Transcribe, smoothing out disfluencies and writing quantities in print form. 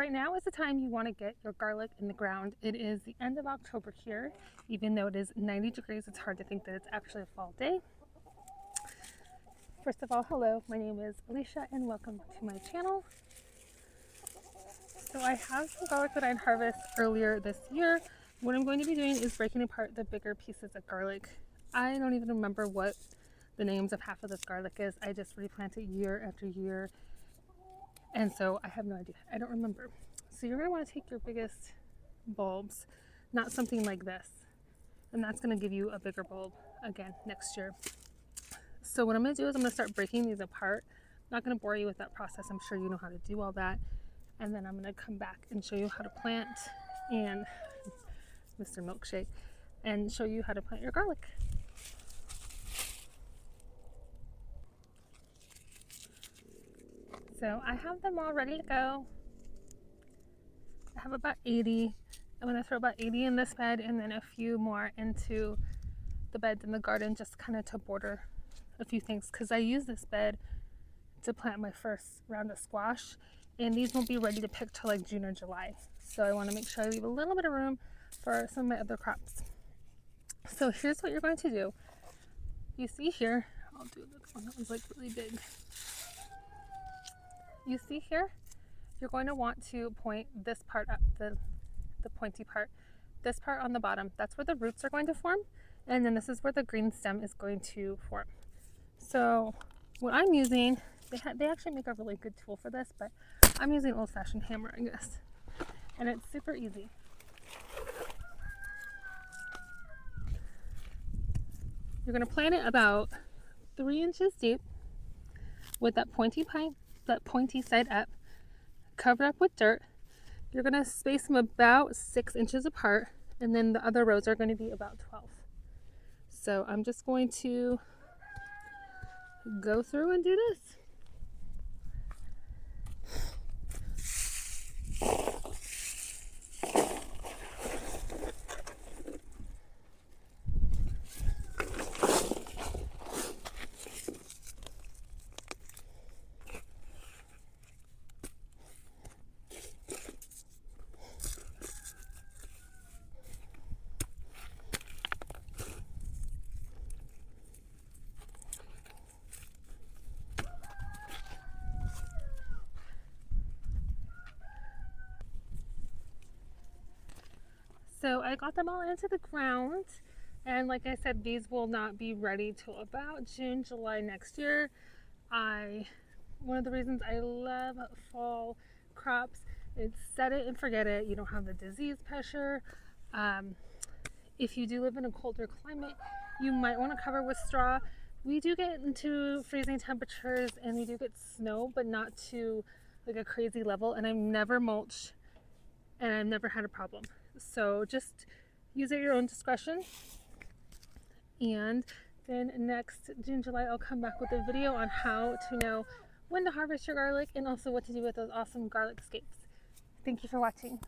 right now is the time you want to get your garlic in the ground. It is the end of October here. Even though it is 90 degrees, it's hard to think that it's actually a fall day. First of all, hello, my name is Alicia and welcome to my channel. So I have some garlic that I harvested earlier this year. What I'm going to be doing is breaking apart the bigger pieces of garlic. I don't even remember what the names of half of this garlic is. I just replant it year after year. And so I have no idea. I don't remember. So you're going to want to take your biggest bulbs, not something like this. And that's going to give you a bigger bulb again next year. So what I'm going to do is I'm going to start breaking these apart. I'm not going to bore you with that process. I'm sure you know how to do all that. And then I'm going to come back and show you how to plant and Mr. Milkshake and show you how to plant your garlic. So I have them all ready to go. I have about 80. I'm going to throw about 80 in this bed and then a few more into the beds in the garden, just kind of to border a few things, because I use this bed to plant my first round of squash, and these won't be ready to pick till like June or July. So I want to make sure I leave a little bit of room for some of my other crops. So here's what you're going to do. You see here, I'll do this one that was like really big. You see here, you're going to want to point this part up, the pointy part, this part on the bottom. That's where the roots are going to form. And then this is where the green stem is going to form. So what I'm using, they actually make a really good tool for this, but I'm using an old-fashioned hammer, I guess. And it's super easy. You're going to plant it about 3 inches deep with that pointy side up, covered up with dirt. You're going to space them about 6 inches apart, and then the other rows are going to be about 12. So I'm just going to go through and do this. So I got them all into the ground, and like I said, these will not be ready till about June, July next year. One of the reasons I love fall crops is set it and forget it. You don't have the disease pressure. If you do live in a colder climate, you might want to cover with straw. We do get into freezing temperatures and we do get snow, but not to like a crazy level, and I've never mulched and I've never had a problem. So just use at your own discretion. And then next June, July, I'll come back with a video on how to know when to harvest your garlic and also what to do with those awesome garlic scapes. Thank you for watching.